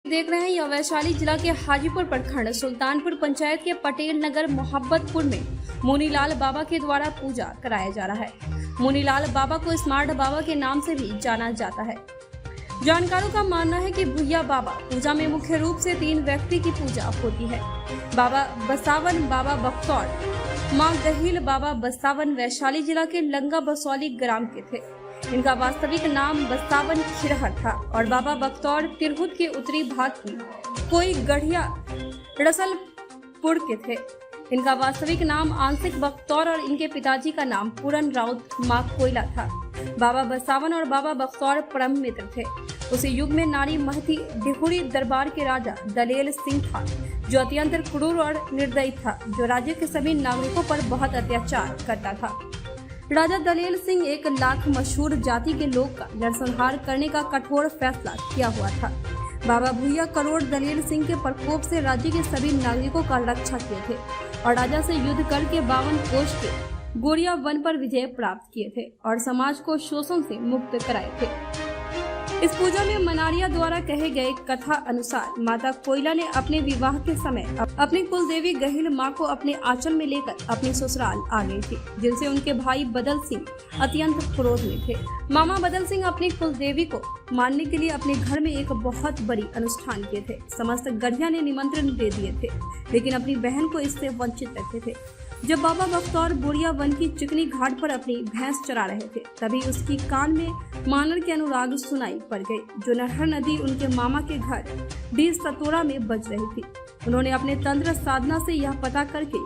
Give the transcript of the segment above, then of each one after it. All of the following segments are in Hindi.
देख रहे हैं यह वैशाली जिला के हाजीपुर प्रखंड सुल्तानपुर पंचायत के पटेल नगर मोहब्बतपुर में मुनीलाल बाबा के द्वारा पूजा कराया जा रहा है। मुनीलाल बाबा को स्मार्ट बाबा के नाम से भी जाना जाता है। जानकारों का मानना है कि भुइया बाबा पूजा में मुख्य रूप से 3 व्यक्ति की पूजा होती है। बाबा बसावन, बाबा बख्तौर, माँ गहील। बाबा बसावन वैशाली जिला के लंगा बसौली ग्राम के थे। इनका वास्तविक नाम बसावन खिरहर था और बाबा बख्तौर तिरहुत के उत्तरी भाग की कोई गढ़िया रसलपुर के थे। इनका वास्तविक नाम आंशिक बख्तौर और इनके पिताजी का नाम पूरन राउत माँ कोयला था। बाबा बसावन और बाबा बख्तौर परम मित्र थे। उसी युग में नारी महती डिहुरी दरबार के राजा दलेल सिंह था, जो अत्यंत क्रूर और निर्दयी था, जो राज्य के सभी नागरिकों पर बहुत अत्याचार करता था। राजा दलेल सिंह 1 लाख मशहूर जाति के लोग का नरसंहार करने का कठोर फैसला किया हुआ था। बाबा भुइया करोड़ दलेल सिंह के प्रकोप से राज्य के सभी नागरिकों का रक्षा किए थे और राजा से युद्ध करके 52 कोष के गोरिया वन पर विजय प्राप्त किए थे और समाज को शोषण से मुक्त कराए थे। इस पूजा में मनारिया द्वारा कहे गए कथा अनुसार माता कोयला ने अपने विवाह के समय अपनी कुलदेवी गहील माँ को अपने आंचल में लेकर अपनी ससुराल आ गई थी, जिनसे उनके भाई बदल सिंह अत्यंत क्रोध में थे। मामा बदल सिंह अपनी कुलदेवी को मानने के लिए अपने घर में एक बहुत बड़ी अनुष्ठान किए थे। समस्त गढ़िया ने निमंत्रण दे दिए थे, लेकिन अपनी बहन को इससे वंचित रखे थे। जब बाबा बख्तौर बोरिया वन की चिकनी घाट पर अपनी भैंस चरा रहे थे, तभी उसकी कान में मानर के अनुराग सुनाई पड़ गई, जो नहर नदी उनके मामा के घर डी सतोरा में बज रही थी। उन्होंने अपने तंत्र साधना से यह पता करके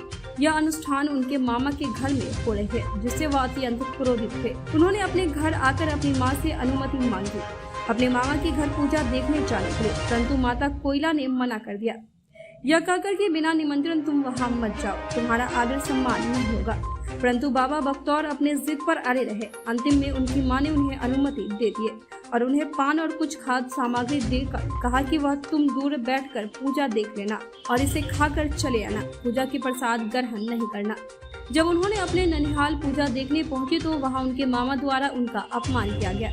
यह अनुष्ठान उनके मामा के घर में हो रहे थे, जिससे वह अत्यंत क्रोधित थे। उन्होंने अपने घर आकर अपनी माँ से अनुमति मांगी अपने मामा के घर पूजा देखने जाने के लिए, परंतु माता कोयला ने मना कर दिया, यह कहकर कि बिना निमंत्रण तुम वहां मत जाओ, तुम्हारा आदर सम्मान नहीं होगा। परंतु बाबा बख्तौर अपने जिद पर अड़े रहे। अंतिम में उनकी मां ने उन्हें अनुमति दे दिए और उन्हें पान और कुछ खाद्य सामग्री देकर कहा कि वह तुम दूर बैठकर पूजा देख लेना और इसे खाकर चले आना, पूजा के प्रसाद ग्रहण नहीं करना। जब उन्होंने अपने ननिहाल पूजा देखने पहुंचे तो वहाँ उनके मामा द्वारा उनका अपमान किया गया,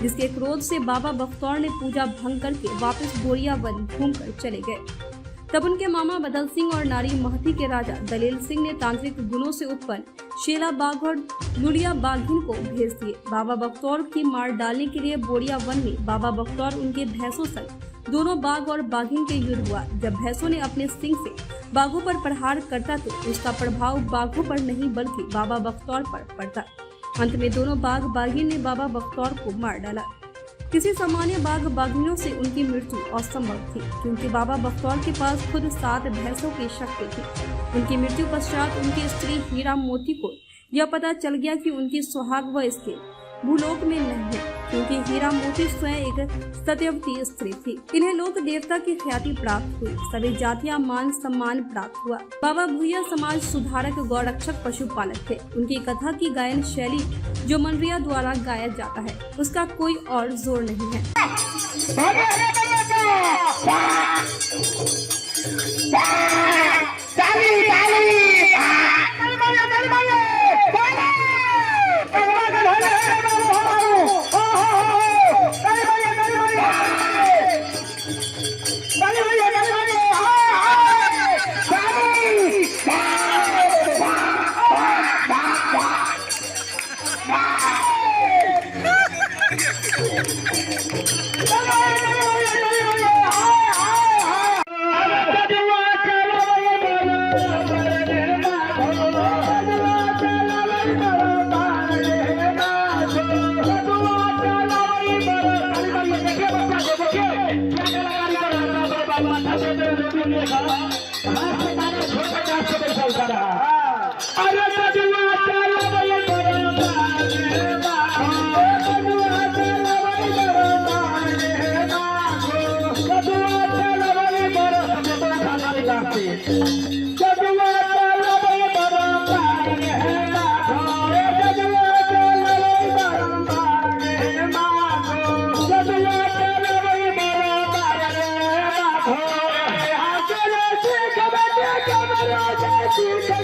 जिसके क्रोध से बाबा बख्तौर ने पूजा भंग करके वापस बोरिया वन घूमकर चले गए। तब उनके मामा बदल सिंह और नारी महती के राजा दलेल सिंह ने तांत्रिक गुणों से उत्पन्न शेला बाघ और लुलिया बाघिन को भेज दिए। बाबा बख्तौर की मार डालने के लिए बोरिया वन में बाबा बख्तौर उनके भैंसों संग दोनों बाघ और बाघिन के युद्ध हुआ। जब भैंसों ने अपने सिंह से बाघों पर प्रहार करता तो उसका प्रभाव बाघों पर नहीं बल्कि बाबा बख्तौर पर पड़ता। अंत में दोनों बाघ बाघिन ने बाबा बख्तौर को मार डाला। किसी सामान्य बाघ बाघिनों से उनकी मृत्यु असंभव थी, क्योंकि बाबा बख्तौर के पास खुद 7 भैंसों की शक्ति थी। उनकी मृत्यु पश्चात उनकी स्त्री हीरा मोती को यह पता चल गया कि उनकी सुहाग व इसके भूलोक में नहीं है, क्योंकि हीरा मोती स्वयं एक सत्यवती स्त्री थी। इन्हें लोक देवता की ख्याति प्राप्त हुई, सभी जातियां मान सम्मान प्राप्त हुआ। बाबा भुइया समाज सुधारक, गौरक्षक, पशुपालक थे। उनकी कथा की गायन शैली जो मनरिया द्वारा गाया जाता है, उसका कोई और जोर नहीं है। Oh,